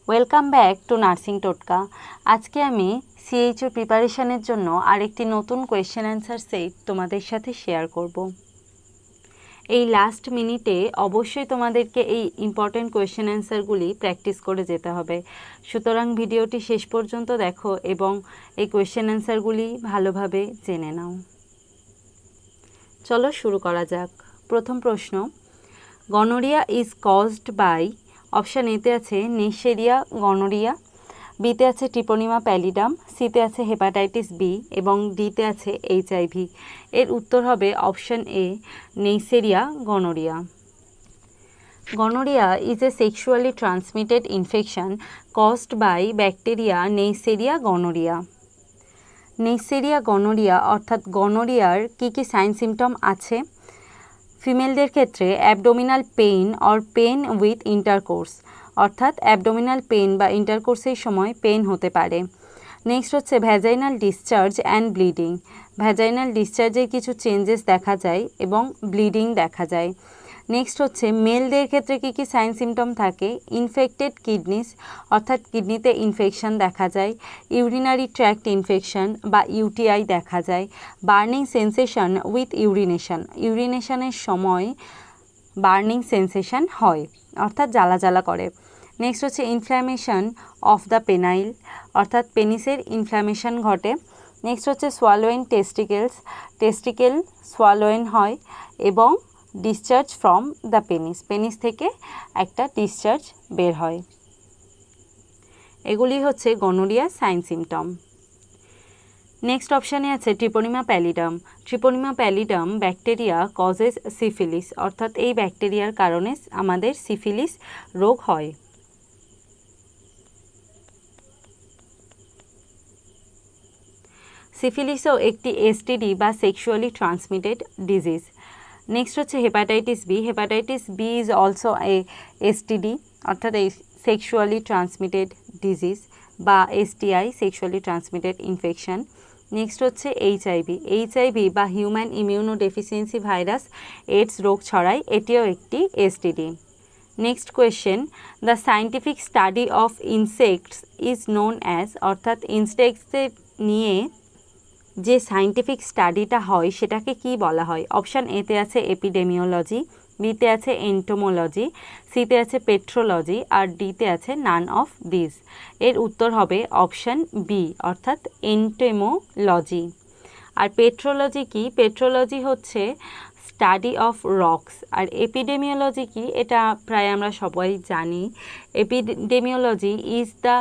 Welcome back to nursing টোটকা। আজকে আমি সিএইচও প্রিপারেশনের জন্য আরেকটি নতুন কোয়েশ্চেন অ্যান্সার সেট তোমাদের সাথে শেয়ার করব। এই লাস্ট মিনিটে অবশ্যই তোমাদেরকে এই ইম্পর্টেন্ট কোয়েশ্চেন অ্যান্সারগুলি প্র্যাকটিস করে যেতে হবে। সুতরাং ভিডিওটি শেষ পর্যন্ত দেখো এবং এই কোয়েশ্চেন অ্যান্সারগুলি ভালোভাবে জেনে নাও। চলো শুরু করা যাক। প্রথম প্রশ্ন, gonorrhoea is caused by, option এতে আছে নেইসেরিয়া গনোরিয়া, বিতে আছে ট্রিপোনিমা প্যালিডাম, সিতে আছে হেপাটাইটিস বি এবং ডিতে আছে এইচআইভি। এর উত্তর হবে option A Neisseria gonorrhoeae. Gonorrhoea is a sexually transmitted infection caused by bacteria Neisseria gonorrhoeae. Neisseria gonorrhoeae অর্থাৎ গনোরিয়ার কী কী সাইন সিমটম আছে? ফিমেলদের ক্ষেত্রে abdominal pain or pain with intercourse, অর্থাৎ অ্যাবডোমিনাল পেন বা ইন্টারকোর্সের সময় পেন হতে পারে। নেক্সট হচ্ছে vaginal discharge and bleeding, vaginal ডিসচার্জের কিছু চেঞ্জেস দেখা যায় এবং ব্লিডিং দেখা যায়। নেক্সট হচ্ছে মেলদের ক্ষেত্রে কী কী সাইন সিমটম থাকে? ইনফেক্টেড কিডনিস, অর্থাৎ কিডনিতে ইনফেকশন দেখা যায়, ইউরিনারি ট্র্যাক্ট ইনফেকশন বা ইউটিআই দেখা যায়, বার্নিং সেন্সেশন উইথ ইউরিনেশন, ইউরিনেশনের সময় বার্নিং সেন্সেশন হয় অর্থাৎ জ্বালা জ্বালা করে। নেক্সট হচ্ছে ইনফ্ল্যামেশন অফ দ্য পেনাইল, অর্থাৎ পেনিসের ইনফ্ল্যামেশন ঘটে। নেক্সট হচ্ছে সোয়ালোয়েন টেস্টিকেলস, টেস্টিকেল সোয়ালোয়েন হয় এবং discharge from the penis, penis থেকে একটা ডিসচার্জ বের হয়। এগুলি হচ্ছে গনোরিয়ার সাইন সিমটম। নেক্সট অপশানে আছে ট্রিপোনিমা pallidum. ট্রিপোনিমা pallidum bacteria causes syphilis, অর্থাৎ এই ব্যাকটেরিয়ার কারণে আমাদের সিফিলিস রোগ হয়। সিফিলিসও একটি এসটিডি বা সেক্সুয়ালি ট্রান্সমিটেড ডিজিজ। নেক্সট হচ্ছে hepatitis B. Hepatitis B is also a STD, অর্থাৎ এই সেক্সুয়ালি ট্রান্সমিটেড ডিজিজ বা STI, sexually transmitted infection. Next হচ্ছে এইচআইভি। এইচআইভি বা human immunodeficiency virus AIDS রোগ ছড়ায়, এটিও একটি STD. Next question, the scientific study of insects is known as, অর্থাৎ ইনসেক্টসদের নিয়ে যে সায়েন্টিফিক স্টাডিটা হয় সেটাকে কি বলা হয়? অপশান এতে আছে এপিডেমিওলজি, বিতে আছে এন্টোমোলজি, সিতে আছে পেট্রোলজি আর ডিতে আছে নান অফ দিস। এর উত্তর হবে অপশান বি, অর্থাৎ এন্টোমোলজি। আর পেট্রোলজি কি? পেট্রোলজি হচ্ছে স্টাডি অফ রকস। আর এপিডেমিওলজি কি? এটা প্রায় আমরা সবাই জানি। Epidemiology is the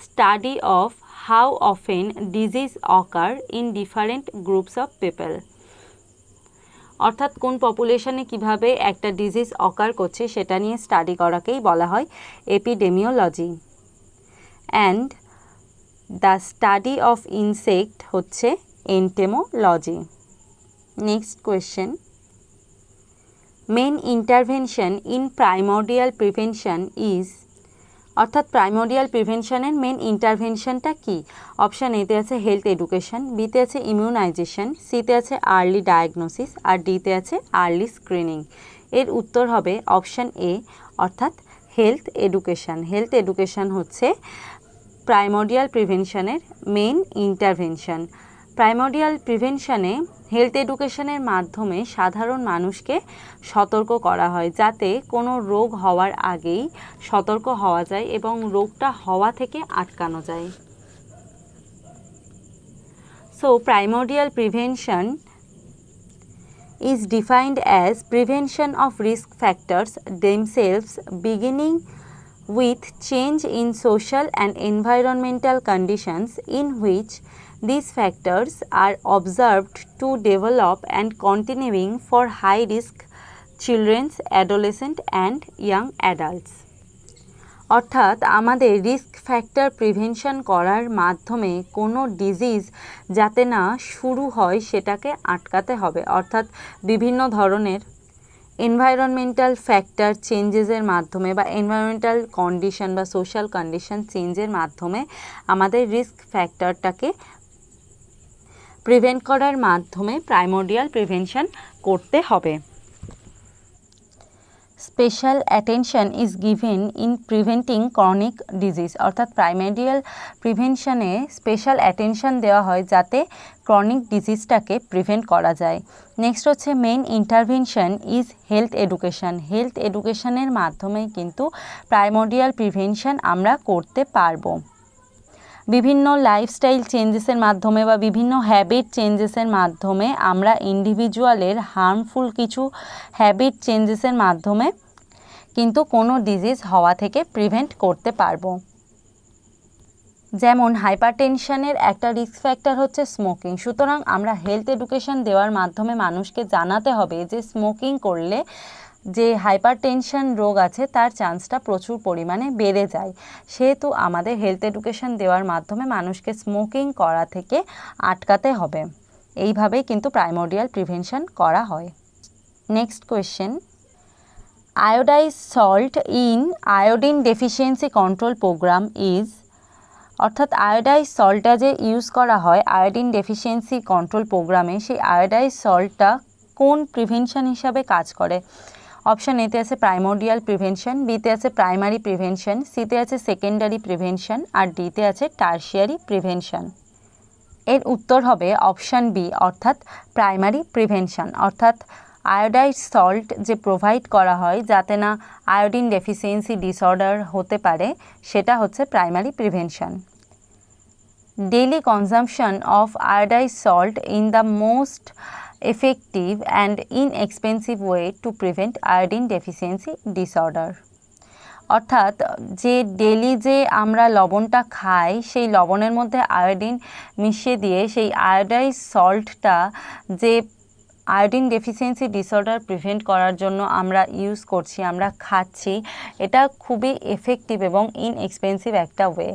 study of how often disease occur in different groups of people, অর্থাৎ কোন পপুলেশনে কিভাবে একটা ডিজিজ অকার করছে সেটা নিয়ে স্টাডি করাকেই বলা হয় epidemiology. And the study of insect হচ্ছে entomology. Next question, main intervention in primordial prevention is, অর্থাৎ প্রাইমোরিয়াল প্রিভেনশনের মেন ইন্টারভেনশনটা কি? অপশান এতে আছে হেলথ এডুকেশন, বিতে আছে ইমিউনাইজেশন, সিতে আছে আর্লি ডায়াগনোসিস আর ডিতে আছে আর্লি স্ক্রিনিং। এর উত্তর হবে অপশান এ, অর্থাৎ হেলথ এডুকেশন। হেলথ এডুকেশন হচ্ছে প্রাইমোরিয়াল প্রিভেনশনের মেন ইন্টারভেনশন। প্রাইমোরিয়াল প্রিভেনশনে হেলথ এডুকেশনের মাধ্যমে সাধারণ মানুষকে সতর্ক করা হয় যাতে কোনো রোগ হওয়ার আগেই সতর্ক হওয়া যায় এবং রোগটা হওয়া থেকে আটকানো যায়। So primordial prevention is defined as prevention of risk factors themselves beginning with change in social and environmental conditions in which these factors are observed to develop and continuing for high risk children, adolescent and young adults. অর্থাৎ আমাদের risk factor prevention করার মাধ্যমে কোনো disease যাতে না শুরু হয় সেটাকে আটকাতে হবে। অর্থাৎ বিভিন্ন ধরনের এনভায়রনমেন্টাল ফ্যাক্টর চেঞ্জেসের মাধ্যমে বা এনভায়রনমেন্টাল কন্ডিশন বা সোশ্যাল কন্ডিশন চেঞ্জের মাধ্যমে আমাদের রিস্ক ফ্যাক্টরটাকে প্রিভেন্ট করার মাধ্যমে প্রাইমোরিয়াল প্রিভেনশন করতে হবে। Special attention is given in preventing chronic disease, অর্থাৎ প্রাইমেডিয়াল প্রিভেনশনে স্পেশাল অ্যাটেনশন দেওয়া হয় যাতে ক্রনিক ডিজিজটাকে প্রিভেন্ট করা যায়। নেক্সট হচ্ছে main intervention is health education. Health এডুকেশনের মাধ্যমেই কিন্তু প্রাইমোডিয়াল প্রিভেনশন আমরা করতে পারবো। বিভিন্ন লাইফস্টাইল চেঞ্জেসের মাধ্যমে বা বিভিন্ন হ্যাবিট চেঞ্জেসের মাধ্যমে আমরা ইন্ডিভিজুয়ালের হার্মফুল কিছু হ্যাবিট চেঞ্জেসের মাধ্যমে কিন্তু কোনো ডিজিজ হওয়া থেকে প্রিভেন্ট করতে পারবো। যেমন হাইপারটেনশনের একটা রিস্ক ফ্যাক্টর হচ্ছে স্মোকিং, সুতরাং আমরা হেলথ এডুকেশন দেওয়ার মাধ্যমে মানুষকে জানাতে হবে যে স্মোকিং করলে যে হাইপারটেনশন রোগ আছে তার চান্সটা প্রচুর পরিমাণে বেড়ে যায়, সেহেতু আমাদের হেলথ এডুকেশন দেওয়ার মাধ্যমে মানুষকে স্মোকিং করা থেকে আটকাতে হবে। এইভাবেই কিন্তু প্রাইমোডিয়াল প্রিভেনশন করা হয়। Next question, iodise salt in iodine deficiency control programme is, অর্থাৎ আয়োডাইজ সল্টটা যে ইউজ করা হয় আয়োডিন ডেফিসিয়েন্সি কন্ট্রোল প্রোগ্রামে, সেই আয়োডাইজ সল্টটা কোন প্রিভেনশন হিসাবে কাজ করে? অপশান এতে আছে প্রাইমোডিয়াল প্রিভেনশন, বিতে আছে প্রাইমারি প্রিভেনশন, সিতে আছে সেকেন্ডারি প্রিভেনশন, আর ডিতে আছে টার্সিয়ারি প্রিভেনশন। এর উত্তর হবে অপশান বি, অর্থাৎ প্রাইমারি প্রিভেনশন। অর্থাৎ আয়োডাইজ সল্ট যে প্রোভাইড করা হয় যাতে না আয়োডিন ডেফিসিয়েন্সি ডিসঅর্ডার হতে পারে, সেটা হচ্ছে primary prevention. Daily consumption of iodise salt in the most effective and inexpensive way to prevent iodine deficiency disorder, অর্থাৎ যে ডেলি যে আমরা লবণটা খাই সেই লবণের মধ্যে আয়োডিন মিশিয়ে দিয়ে সেই আয়োডাইজ সল্টটা যে আয়োডিন ডেফিসিয়েন্সি ডিসঅর্ডার প্রিভেন্ট করার জন্য আমরা ইউজ করছি, আমরা খাচ্ছি, এটা খুবই এফেক্টিভ এবং ইনএক্সপেন্সিভ একটা way.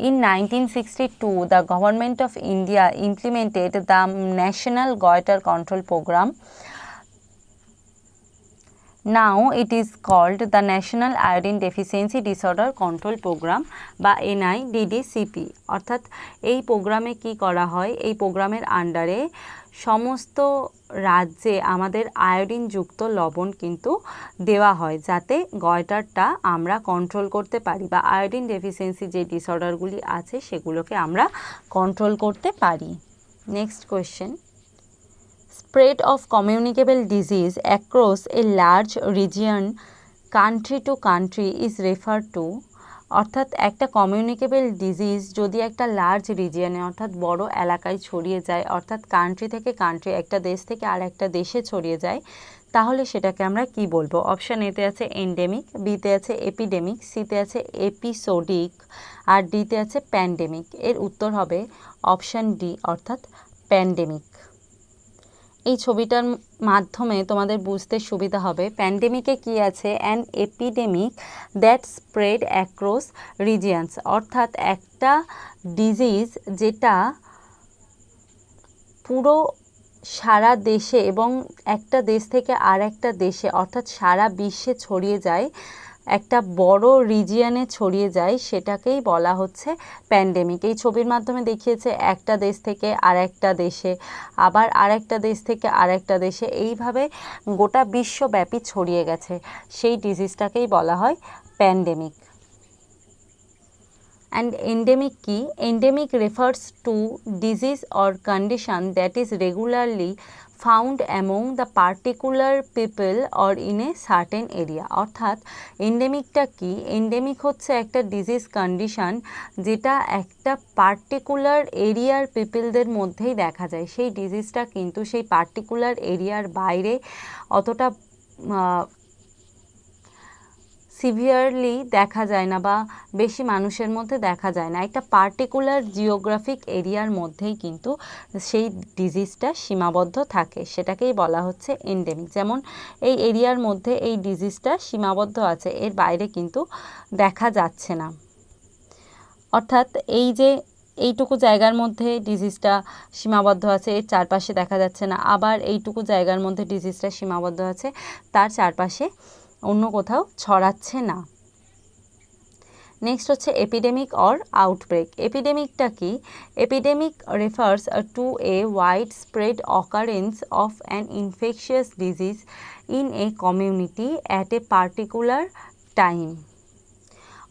In 1962, the Government of India implemented the National Goiter Control Program. Now it is called the National Iodine Deficiency Disorder Control Program বা NIDDCP। অর্থাৎ এই প্রোগ্রামে কি করা হয়, এই প্রোগ্রামের আন্ডারে সমস্ত রাজ্যে আমাদের আয়োডিনযুক্ত লবণ কিন্তু দেওয়া হয় যাতে গয়টারটা আমরা কন্ট্রোল করতে পারি বা আয়োডিন ডেফিসিয়েন্সি যে ডিসঅর্ডারগুলি আছে সেগুলোকে আমরা কন্ট্রোল করতে পারি। Next question, spread of communicable disease across a large region country to country is referred to, অর্থাৎ একটা কমিউনিকেবল ডিজিজ যদি একটা লার্জ রিজিয়নে অর্থাৎ বড় এলাকায় ছড়িয়ে যায়, অর্থাৎ কান্ট্রি থেকে কান্ট্রি, একটা দেশ থেকে আর একটা দেশে ছড়িয়ে যায়, তাহলে সেটাকে আমরা কি বলবো? অপশান এতে আছে এন্ডেমিক, বিতে আছে এপিডেমিক, সিতে আছে এপিসোডিক, আর ডিতে আছে প্যান্ডেমিক। এর উত্তর হবে অপশান ডি, অর্থাৎ প্যান্ডেমিক। এই ছবিটার মাধ্যমে তোমাদের বুঝতে সুবিধা হবে প্যান্ডেমিকে কি আছে, an epidemic that spread across regions, অর্থাৎ একটা ডিজিজ যেটা পুরো সারা দেশে এবং একটা দেশ থেকে আর একটা দেশে অর্থাৎ সারা বিশ্বে ছড়িয়ে যায়, একটা বড় রিজিয়নে ছড়িয়ে যায়, সেটাকেই বলা হচ্ছে প্যান্ডেমিক। এই ছবির মাধ্যমে দেখিয়েছে একটা দেশ থেকে আর একটা দেশে, আবার আরেকটা দেশ থেকে আরেকটা দেশে, এইভাবে গোটা বিশ্বব্যাপী ছড়িয়ে গেছে, সেই ডিজিজটাকেই বলা হয় প্যান্ডেমিক। And endemic কি? Endemic refers to disease or condition that is regularly found among the particular people or in a certain area, অর্থাৎ এন্ডেমিকটা কি? এন্ডেমিক হচ্ছে একটা ডিজিজ কন্ডিশন যেটা একটা পার্টিকুলার এরিয়ার পিপলদের মধ্যেই দেখা যায়, সেই ডিজিজটা কিন্তু সেই পার্টিকুলার এরিয়ার বাইরে অতটা সিভিয়ারলি দেখা যায় না বা বেশি মানুষের মধ্যে দেখা যায় না, একটা পার্টিকুলার জিওগ্রাফিক এরিয়ার মধ্যেই কিন্তু সেই ডিজিজটা সীমাবদ্ধ থাকে, সেটাকেই বলা হচ্ছে এন্ডেমিক। যেমন এই এরিয়ার মধ্যে এই ডিজিজটা সীমাবদ্ধ আছে, এর বাইরে কিন্তু দেখা যাচ্ছে না, অর্থাৎ এই যে এইটুকু জায়গার মধ্যে ডিজিজটা সীমাবদ্ধ আছে, এর চারপাশে দেখা যাচ্ছে না, আবার এইটুকু জায়গার মধ্যে ডিজিজটা সীমাবদ্ধ আছে, তার চারপাশে অন্য কোথাও ছড়াচ্ছে না। নেক্সট হচ্ছে এপিডেমিক অর আউটব্রেক। এপিডেমিকটা কি? Epidemic refers to a widespread occurrence of an infectious disease in a community at a particular time.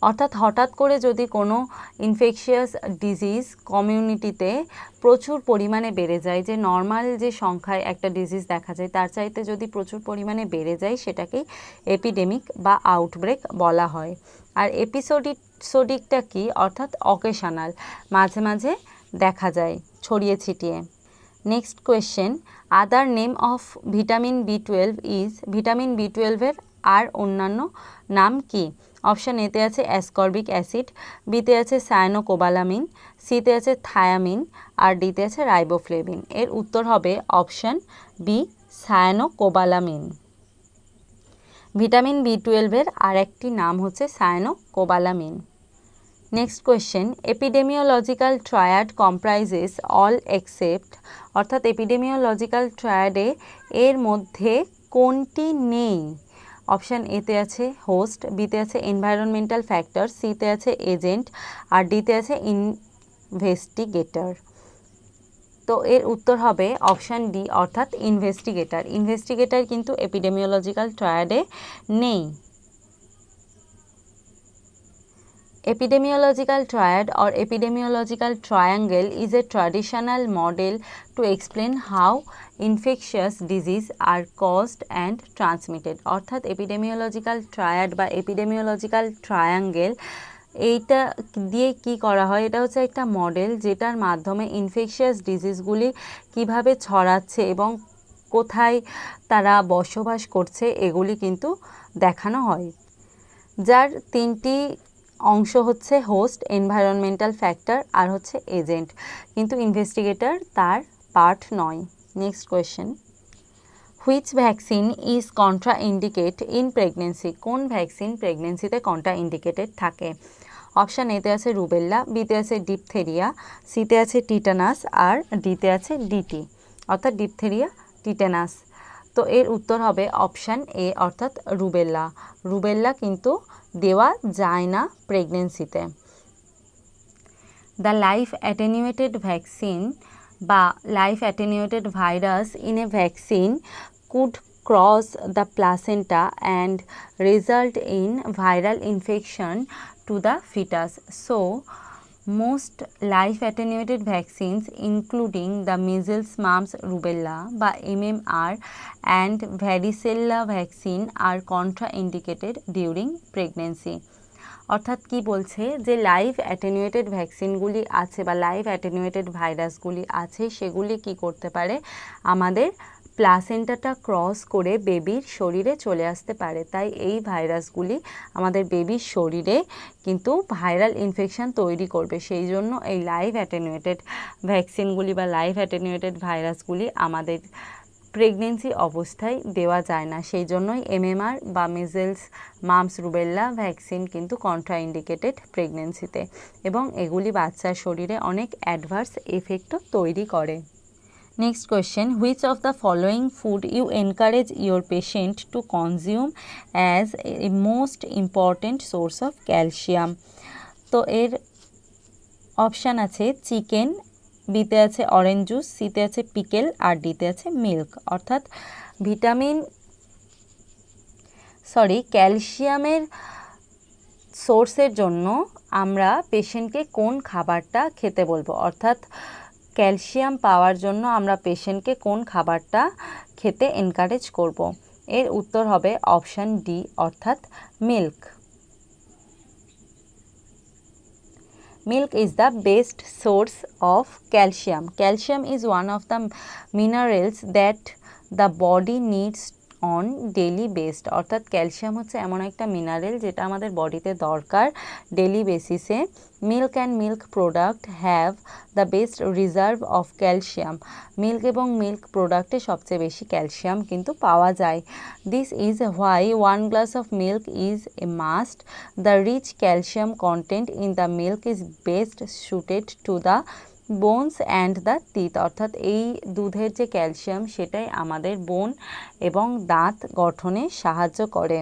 অর্থাৎ হঠাৎ করে যদি কোনো ইনফেকশিয়াস ডিজিজ কমিউনিটিতে প্রচুর পরিমাণে বেড়ে যায়, যে নর্মাল যে সংখ্যায় একটা ডিজিজ দেখা যায় তার চাইতে যদি প্রচুর পরিমাণে বেড়ে যায় সেটাকেই এপিডেমিক বা আউটব্রেক বলা হয়। আর এপিসোডিকটা কি? অর্থাৎ অকেশনাল, মাঝে মাঝে দেখা যায় ছড়িয়ে ছিটিয়ে। Next question, other name of vitamin বি12 ইজ, ভিটামিন বি12-এর আর অন্যান্য নাম কি? অপশান এতে আছে অ্যাসকর্বিক অ্যাসিড, বিতে আছে সায়ানোকোবালামিন, সিতে আছে থায়ামিন, আর ডিতে আছে রাইবোফ্লেভিন। এর উত্তর হবে অপশান বি, সায়ানোকোবালামিন। ভিটামিন বি12-এর আর একটি নাম হচ্ছে cyanocobalamin. Next question, epidemiological triad comprises all except, অর্থাৎ এপিডেমিওলজিক্যাল ট্রায়াডে এর মধ্যে কোনটি নেই? অপশান এতে আছে হোস্ট, বিতে আছে এনভায়রনমেন্টাল ফ্যাক্টর, সিতে আছে এজেন্ট, আর ডিতে আছে ইনভেস্টিগেটর। তো এর উত্তর হবে অপশান ডি, অর্থাৎ ইনভেস্টিগেটর। ইনভেস্টিগেটর কিন্তু এপিডেমিওলজিক্যাল ট্রায়াডে নেই। Epidemiological triad or epidemiological triangle is a traditional model to explain how infectious disease are caused and transmitted. অর্থাৎ epidemiological triad বা epidemiological triangle এইটা দিয়ে কি করা হয়? এটা হচ্ছে একটা মডেল যেটার মাধ্যমে ইনফেকশিয়াস ডিজিজগুলি কিভাবে ছড়াচ্ছে এবং কোথায় তারা বসবাস করছে এগুলি কিন্তু দেখানো হয়। যার তিনটি অংশ হচ্ছে হোস্ট, এনভায়রনমেন্টাল ফ্যাক্টর আর হচ্ছে এজেন্ট, কিন্তু ইনভেস্টিগেটর তার পার্ট নয়। Next question, which vaccine is contra indicate in pregnancy? কোন ভ্যাকসিন প্রেগনেন্সিতে কন্ট্রা ইন্ডিকেটেড থাকে? অপশান এতে আছে রুবেল্লা, বিতে আছে ডিপথেরিয়া, সিতে আছে টিটানাস, আর ডিতে আছে ডিটি, অর্থাৎ ডিপথেরিয়া, টিটানাস। তো এর উত্তর হবে অপশান এ, অর্থাৎ রুবেল্লা। রুবেল্লা কিন্তু দেওয়া যায় না প্রেগনেন্সিতে। দ্য লাইফ অ্যাটেনিউয়েটেড ভ্যাকসিন বা life attenuated virus in a vaccine could cross the placenta and result in viral infection to the fetus. So, most life attenuated vaccines including the measles, mumps, rubella বা MMR and varicella vaccine are contraindicated during pregnancy. অর্থাৎ কি বলছে যে live attenuated ভ্যাকসিনগুলি আছে বা live attenuated ভাইরাসগুলি আছে সেগুলি কি করতে পারে? আমাদের প্লাসেন্টাটা ক্রস করে বেবির শরীরে চলে আসতে পারে। তাই এই ভাইরাসগুলি আমাদের বেবির শরীরে কিন্তু ভাইরাল ইনফেকশন তৈরি করবে। সেই জন্য এই লাইভ অ্যাটেনুয়েটেড ভ্যাকসিনগুলি বা লাইভ অ্যাটেনুয়েটেড ভাইরাসগুলি আমাদের প্রেগনেন্সি অবস্থায় দেওয়া যায় না। সেই জন্যই MMR বা মিজেলস, মাম্পস, রুবেল্লা ভ্যাকসিন কিন্তু কন্ট্রাইন্ডিকেটেড প্রেগনেন্সিতে, এবং এগুলি বাচ্চার শরীরে অনেক অ্যাডভার্স এফেক্টও তৈরি করে। Next question, which of the following food you encourage your patient to consume as a most important source of calcium? তো এর অপশান আছে চিকেন, বিতে আছে অরেঞ্জ জুস, সিতে আছে পিকেল, আর ডিতে আছে মিল্ক। অর্থাৎ ক্যালসিয়ামের সোর্সের জন্য আমরা পেশেন্টকে কোন খাবারটা খেতে বলবো? অর্থাৎ ক্যালসিয়াম পাওয়ার জন্য আমরা পেশেন্টকে কোন খাবারটা খেতে এনকারেজ করব? এর উত্তর হবে অপশান ডি, অর্থাৎ milk. Milk is the best source of calcium. Calcium is one of the minerals that the body needs on daily basis. অর্থাৎ ক্যালসিয়াম হচ্ছে এমন একটা মিনারেল যেটা আমাদের বডিতে দরকার ডেলি বেসিসে। Milk and milk product have the best reserve of calcium. Milk এবং মিল্ক প্রোডাক্টে সবচেয়ে বেশি ক্যালসিয়াম কিন্তু পাওয়া যায়। This is why 1 glass of milk is a must. The rich calcium content in the milk is best suited to the bones and the teeth. অর্থাৎ এই দুধের যে ক্যালসিয়াম সেটাই আমাদের বোন এবং দাঁত গঠনে সাহায্য করে।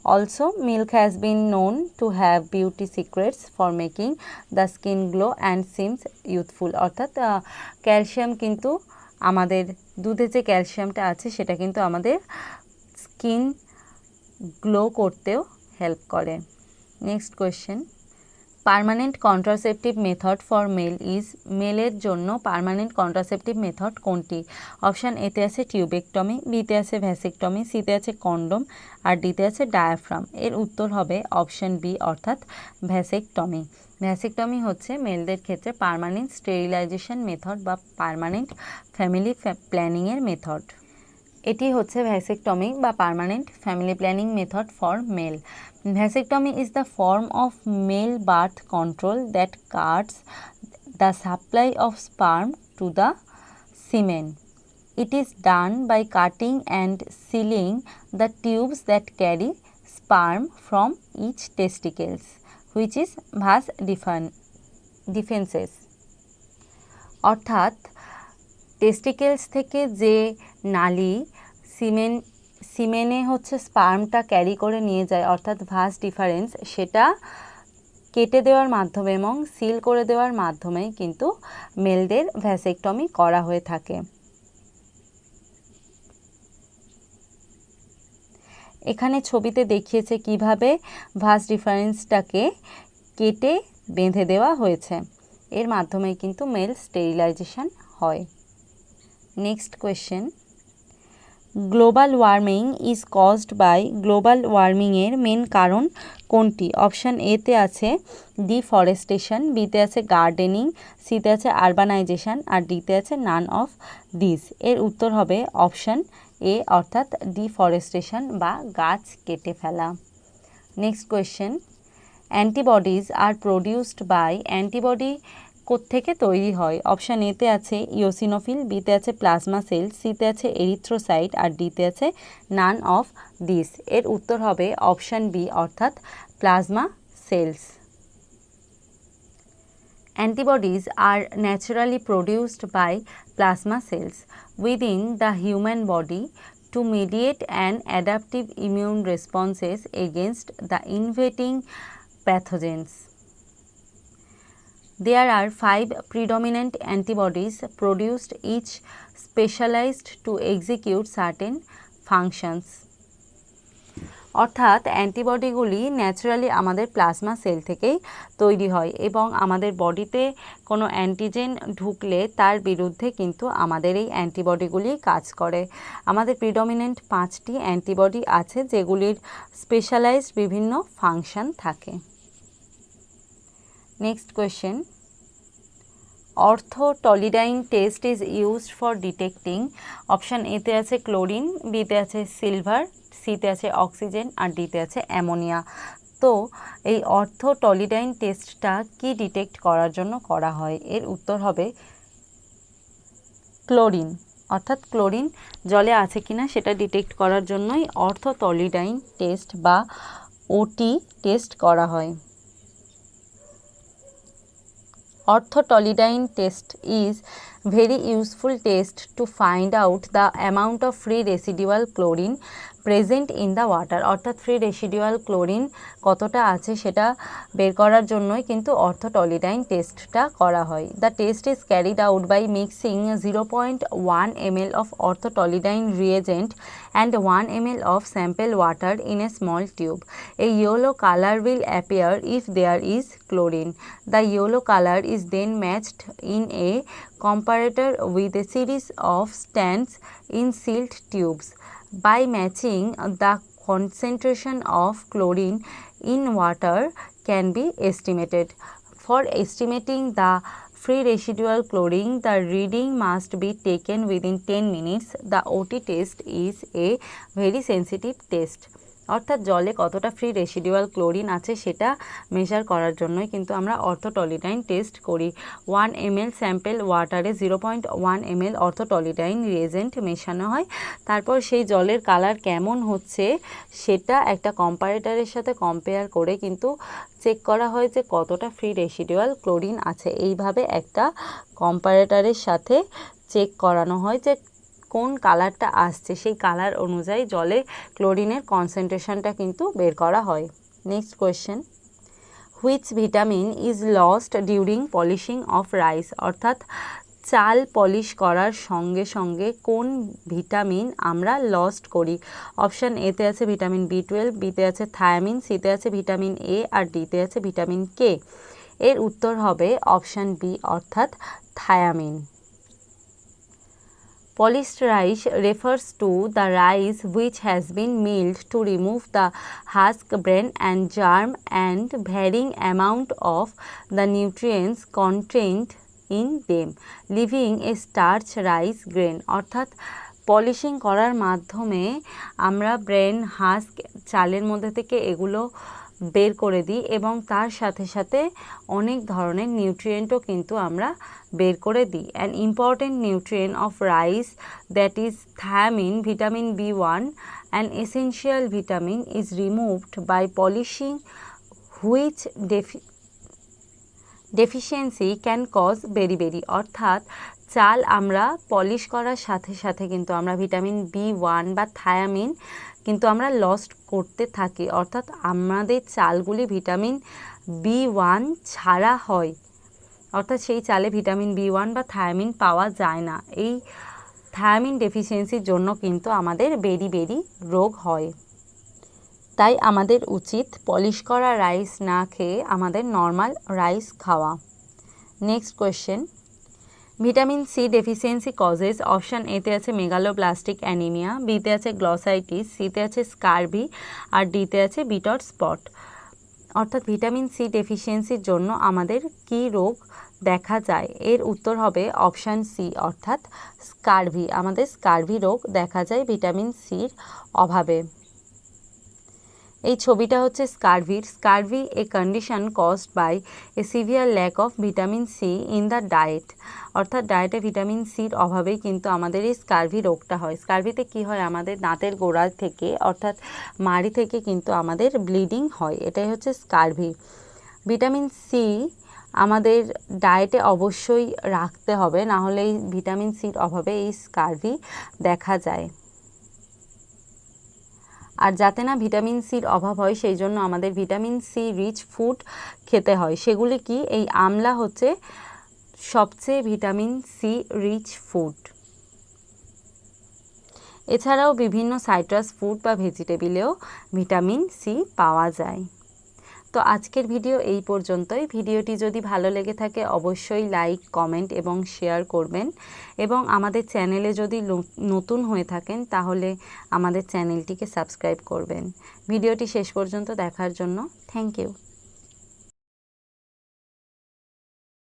Also, milk has been known to have beauty secrets for making the skin glow and seems youthful. অর্থাৎ ক্যালসিয়াম কিন্তু আমাদের দুধে যে ক্যালসিয়ামটা আছে সেটা কিন্তু আমাদের স্কিন গ্লো করতেও হেল্প করে। Next question, permanent contraceptive method for male is, মেলের জন্য পার্মানেন্ট কন্ট্রাসেপটিভ মেথড কোনটি? অপশান এতে আছে টিউবেকটমি, বিতে আছে ভ্যাসেকটমি, সিতে আছে কন্ডোম আর ডিতে আছে ডায়াফ্রাম। এর উত্তর হবে অপশান বি অর্থাৎ ভ্যাসেকটমি। ভ্যাসেকটমি হচ্ছে মেলদের ক্ষেত্রে পার্মানেন্ট স্টেরিলাইজেশন মেথড বা পার্মানেন্ট ফ্যামিলি প্ল্যানিংয়ের মেথড। এটি হচ্ছে ভ্যাসেকটমি বা permanent family planning method for mail. Vasectomy is the form of male birth control that cuts the supply of sperm to the semen. It is done by cutting and sealing the tubes that carry sperm from each testicles, which is vas deferens. অর্থাৎ টেস্টিকেলস থেকে যে নালী সিমেনে হচ্ছে স্পার্মটা carry করে নিয়ে যায় অর্থাৎ vas deferens, সেটা কেটে দেওয়ার মাধ্যমে এবং সিল করে দেওয়ার মাধ্যমেই কিন্তু মেলদের ভ্যাসেকটমি করা হয়ে থাকে। এখানে ছবিতে দেখিয়েছে কিভাবে ভাস ডিফারেন্সটাকে কেটে বেঁধে দেওয়া হয়েছে, এর মাধ্যমে কিন্তু মেল স্টেরিলাইজেশন হয়। Next question, global warming is caused by, global ওয়ার্মিংয়ের মেন কারণ কোনটি? অপশান এতে আছে ডিফরেস্টেশন, বিতে আছে গার্ডেনিং, সিতে আছে আরবানাইজেশন আর ডিতে আছে নান অফ দিস। এর উত্তর হবে অপশান এ অর্থাৎ ডিফরেস্টেশন বা গাছ কেটে ফেলা। Next question, antibodies are produced by, antibody কোত্থেকে তৈরি হয়? অপশান এতে আছে ইওসিনোফিল, বিতে আছে প্লাজমা সেল, সিতে আছে এরিথ্রোসাইট আর ডিতে আছে নান অফ দিস। এর উত্তর হবে অপশান বি অর্থাৎ plasma cells. Antibodies are naturally produced by plasma cells within the human body to mediate an adaptive immune responses against the invading pathogens. There are 5 predominant antibodies produced, each specialized to execute certain functions. অর্থাৎ অ্যান্টিবডিগুলি naturally আমাদের plasma sell থেকেই তৈরি হয় এবং আমাদের বডিতে কোনো antigen ঢুকলে তার বিরুদ্ধে কিন্তু আমাদের এই অ্যান্টিবডিগুলি কাজ করে। আমাদের প্রিডমিনেন্ট 5টি অ্যান্টিবডি আছে যেগুলির স্পেশালাইজড বিভিন্ন ফাংশন থাকে। Next question, orthotolidine test is used for detecting. Option এতে আছে ক্লোরিন, বিতে আছে সিলভার, সিতে আছে অক্সিজেন আর ডিতে আছে অ্যামোনিয়া। তো এই অর্থোটলিডাইন টেস্টটা কি ডিটেক্ট করার জন্য করা হয়? এর উত্তর হবে ক্লোরিন, অর্থাৎ ক্লোরিন জলে আছে কিনা সেটা ডিটেক্ট করার জন্যই অর্থোটলিডাইন টেস্ট বা ওটি টেস্ট করা হয়। Orthotolidine test is very useful test to find out the amount of free residual chlorine present in the water. অর্থাৎ ফ্রি রেসিডুয়াল ক্লোরিন কতটা আছে সেটা বের করার জন্যই কিন্তু অর্থোটলিডাইন টেস্টটা করা হয়। The test is carried out by mixing 0.1 ml of orthotolidine reagent and 1 ml of sample water in a small tube. A yellow color will appear if there is chlorine. The yellow color is then matched in a comparator with a series of stands in sealed tubes. By matching the concentration of chlorine in water can be estimated. For estimating the free residual chlorine, the reading must be taken within 10 minutes. The OT test is a very sensitive test. অর্থাৎ জলে কতটা free residual chlorine আছে সেটা measure করার জন্যই কিন্তু আমরা অর্থোটলিডাইন test করি। 1 ml স্যাম্পেল ওয়াটারে 0.1 ml অর্থোটলিডাইন রিয়েজেন্ট মেশানো হয়, তারপর সেই জলের কালার কেমন হচ্ছে সেটা একটা কম্পারেটরের সাথে কম্পেয়ার করে কিন্তু চেক করা হয় যে কতটা ফ্রি রেসিডুয়াল ক্লোরিন আছে। এইভাবে একটা কম্পারেটরের সাথে চেক করানো হয় যে কোন কালারটা আসছে সেই কালার অনুযায়ী জলে ক্লোরিনের কনসেন্ট্রেশনটা কিন্তু বের করা হয়। Next question, which vitamin is lost during polishing of rice, অর্থাৎ চাল পলিশ করার সঙ্গে সঙ্গে কোন ভিটামিন আমরা লস্ট করি? অপশান এতে আছে ভিটামিন B12, বিতে আছে থায়ামিন, সিতে আছে ভিটামিন এ আর ডিতে আছে ভিটামিন কে। এর উত্তর হবে অপশান বি অর্থাৎ thymine. Polished rice refers to the rice which has been milled to remove the husk, bran and germ and varying amount of the nutrients contained in them, leaving a starch rice grain, অর্থাৎ polishing করার মাধ্যমে আমরা brain, husk, চালের মধ্যে থেকে এগুলো বের করে দিই এবং তার সাথে সাথে অনেক ধরনের নিউট্রিয়েন্টও কিন্তু আমরা বের করে দিই। An important nutrient of rice that is thiamine, vitamin B1, an essential vitamin is removed by polishing which deficiency can cause beri, অর্থাৎ চাল আমরা পলিশ করার সাথে সাথে কিন্তু আমরা ভিটামিন B1 বা থায়ামিন কিন্তু আমরা লস্ট করতে থাকি, অর্থাৎ আমাদের চালগুলি ভিটামিন B1 ছাড়া হয়, অর্থাৎ সেই চালে ভিটামিন B1 বা থায়ামিন পাওয়া যায় না। এই থায়ামিন ডেফিসিয়েন্সির জন্য কিন্তু আমাদের বেরি রোগ হয়। তাই আমাদের উচিত পলিশ করা রাইস না খেয়ে আমাদের নর্মাল রাইস খাওয়া। Next question, vitamin C deficiency causes, option এতে আছে মেগালোব্লাস্টিক অ্যানিমিয়া, বিতে আছে গ্লসাইটিস, সিতে আছে স্কারভি আর ডিতে আছে বিটর স্পট। অর্থাৎ ভিটামিন সি ডেফিসিয়েন্সির জন্য আমাদের কি রোগ দেখা যায়? এর উত্তর হবে অপশান সি অর্থাৎ স্কারভি। আমাদের স্কারভি রোগ দেখা যায় ভিটামিন সির অভাবে। এই ছবিটা হচ্ছে স্কারভির। Scurvy a condition caused by a severe lack of vitamin C in the diet, অর্থাৎ ডায়েটে ভিটামিন সির অভাবেই কিন্তু আমাদের এই স্কারভি রোগটা হয়। স্কারভিতে কি হয়, আমাদের দাঁতের গোড়া থেকে অর্থাৎ মাড়ি থেকে কিন্তু আমাদের ব্লিডিং হয়, এটাই হচ্ছে স্কারভি। ভিটামিন সি আমাদের ডায়েটে অবশ্যই রাখতে হবে, না হলে এই ভিটামিন সির অভাবে এই স্কারভি দেখা যায়। আর যাতে না ভিটামিন সির অভাব হয় সেই জন্য আমাদের ভিটামিন সি রিচ ফুড খেতে হয়। সেগুলি কি? এই আমলা হচ্ছে সবচেয়ে ভিটামিন সি রিচ ফুড। এছাড়াও বিভিন্ন সাইট্রাস ফুড বা ভেজিটেবিলেও ভিটামিন সি পাওয়া যায়। তো আজকের ভিডিও এই পর্যন্তই। ভিডিওটি যদি ভালো লেগে থাকে অবশ্যই লাইক, কমেন্ট এবং শেয়ার করবেন এবং আমাদের চ্যানেলে যদি নতুন হয়ে থাকেন তাহলে আমাদের চ্যানেলটিকে সাবস্ক্রাইব করবেন। ভিডিওটি শেষ পর্যন্ত দেখার জন্য থ্যাংক ইউ।